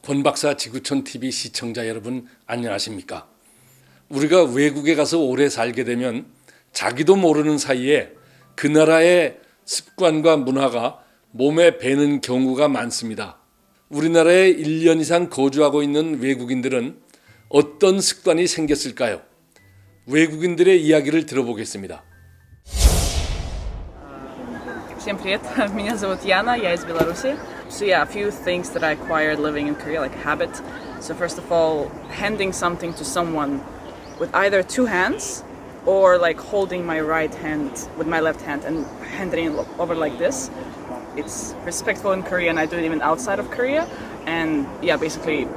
권박사 지구촌 TV 시청자 여러분 안녕하십니까? 우리가 외국에 가서 오래 살게 되면 자기도 모르는 사이에 그 나라의 습관과 문화가 몸에 배는 경우가 많습니다. 우리나라에 1년 이상 거주하고 있는 외국인들은 어떤 습관이 생겼을까요? 외국인들의 이야기를 들어보겠습니다. Всем привет, меня зовут Яна, я из Беларуси. So yeah, a few things that I acquired living in Korea, like habit. So first of all, handing something to someone with either two hands or like holding my right hand with my left hand and handing it over like this. It's respectful in Korea and I do it even outside of Korea. And yeah, basically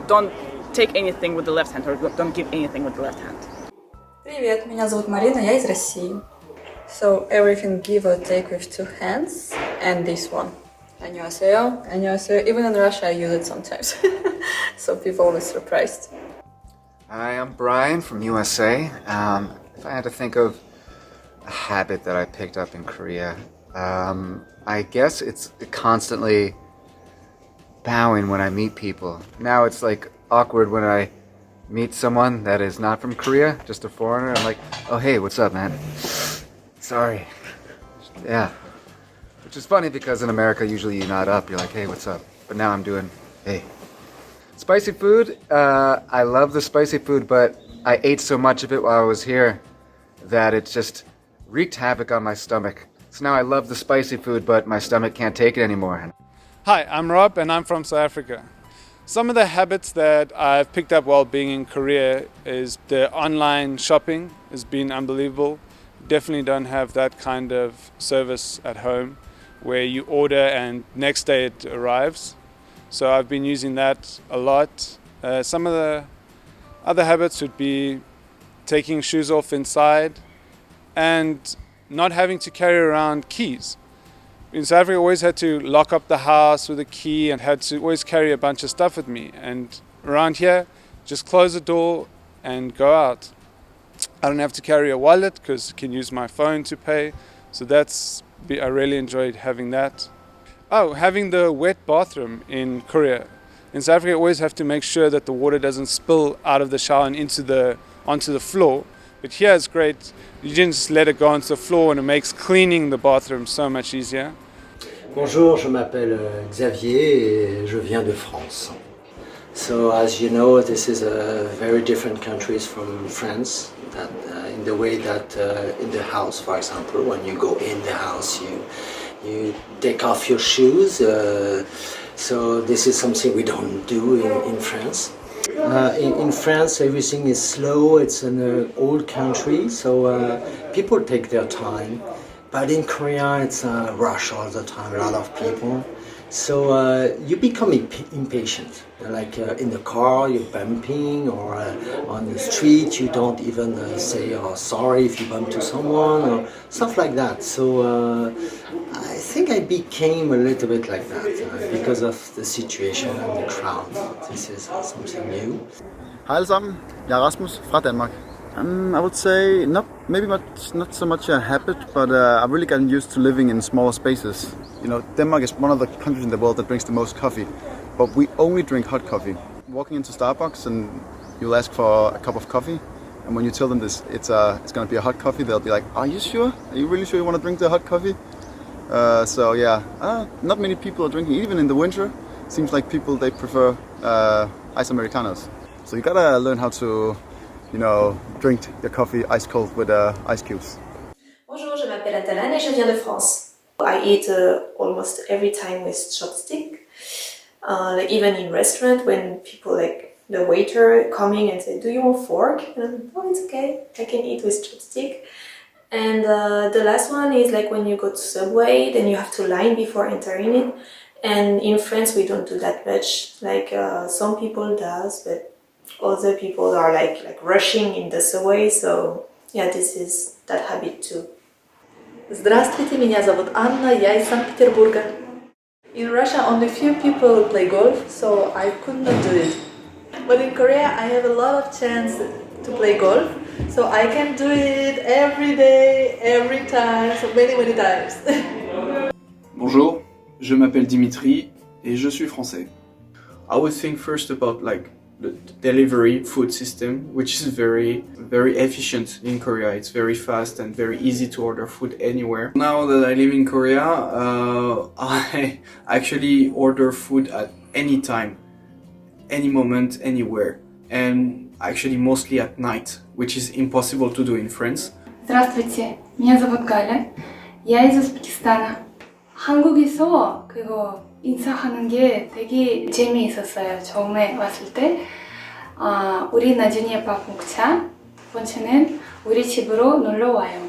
don't take anything with the left hand or don't give anything with the left hand. Привет, меня зовут Марина, я из России. So everything give or take with two hands and this one. 안녕하세요. 안녕하세요. Even in Russia I use it sometimes. So people always surprised. Hi, I'm Brian from USA. If I had to think of a habit that I picked up in Korea, I guess it's constantly bowing when I meet people. Now it's like awkward when I meet someone that is not from Korea, just a foreigner. I'm like, oh hey, what's up, man? Sorry. Yeah. Which is funny because in America usually you're not up, you're like, hey, what's up? But now I'm doing, hey. Spicy food, I love the spicy food, but I ate so much of it while I was here that it just wreaked havoc on my stomach. So now I love the spicy food, but my stomach can't take it anymore. Hi, I'm Rob and I'm from South Africa. Some of the habits that I've picked up while being in Korea is the online shopping has been unbelievable. Definitely don't have that kind of service at home where you order and next day it arrives. So I've been using that a lot. Some of the other habits would be taking shoes off inside and not having to carry around keys. In South Africa, I always had to lock up the house with a key and had to always carry a bunch of stuff with me. And around here, just close the door and go out. I don't have to carry a wallet because I can use my phone to pay. So I really enjoyed having that. Oh, having the wet bathroom in Korea. In South Africa, you always have to make sure that the water doesn't spill out of the shower and onto the floor. But here it's great. You just let it go onto the floor and it makes cleaning the bathroom so much easier. Bonjour, je m'appelle Xavier et je viens de France. So as you know, this is a very different countries from France. That in the way that in the house, for example, when you go in the house, you take off your shoes. So this is something we don't do in France. In France, everything is slow. It's an old country, so people take their time. But in Korea, it's a rush all the time. A lot of people. So you become impatient. Like in the car, you're bumping, or on the street, you don't even say sorry if you bump to someone, or stuff like that. So I think I became a little bit like that because of the situation and the crowd. This is something new. Hej alle sammen, jeg er Rasmus fra Danmark. I would say not so much a habit, but I've really gotten used to living in smaller spaces. You know, Denmark is one of the countries in the world that drinks the most coffee, but we only drink hot coffee. Walking into Starbucks and you'll ask for a cup of coffee, and when you tell them this, it's going to be a hot coffee, they'll be like, "Are you sure? Are you really sure you want to drink the hot coffee?" So yeah, not many people are drinking. Even in the winter, seems like people they prefer ice americanos. So you gotta learn how to, drink your coffee ice cold with ice cubes. Bonjour, je m'appelle Atalane et je viens de France. I eat almost every time with chopstick. Like even in restaurant when people like the waiter coming and say, "Do you want fork?" And oh, it's okay, I can eat with chopstick. And the last one is like when you go to Subway, then you have to line before entering it. And in France, we don't do that much. Like some people does, but other people are like rushing in the Subway. So yeah, this is that habit too. Здравствуйте, меня зовут Анна, я из Санкт-Петербурга. In Russia, only few people play golf, so I could not do it. But in Korea, I have a lot of chance to play golf, so I can do it every day, every time, so many times. Bonjour, je m'appelle Dimitri et je suis français. I would think first about like the delivery food system, which is very efficient in Korea. It's very fast and very easy to order food anywhere. Now that I live in Korea, I actually order food at any time, any moment, anywhere, and actually mostly at night, which is impossible to do in France. Здравствуйте, меня зовут Галя. Я из Узбекистана. 한국에서 그거 인사하는 게 되게 재미있었어요. 처음에 왔을 때 우리 나중에 밥 먹자. 두 번째는 우리 집으로 놀러 와요.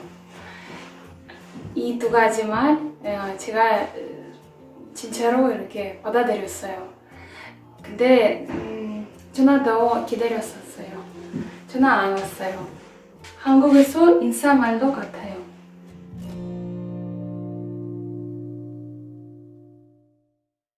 이 두 가지만 제가 진짜로 이렇게 받아들였어요. 근데 전화도 기다렸었어요. 전화 안 왔어요. 한국에서 인사말도 같아요.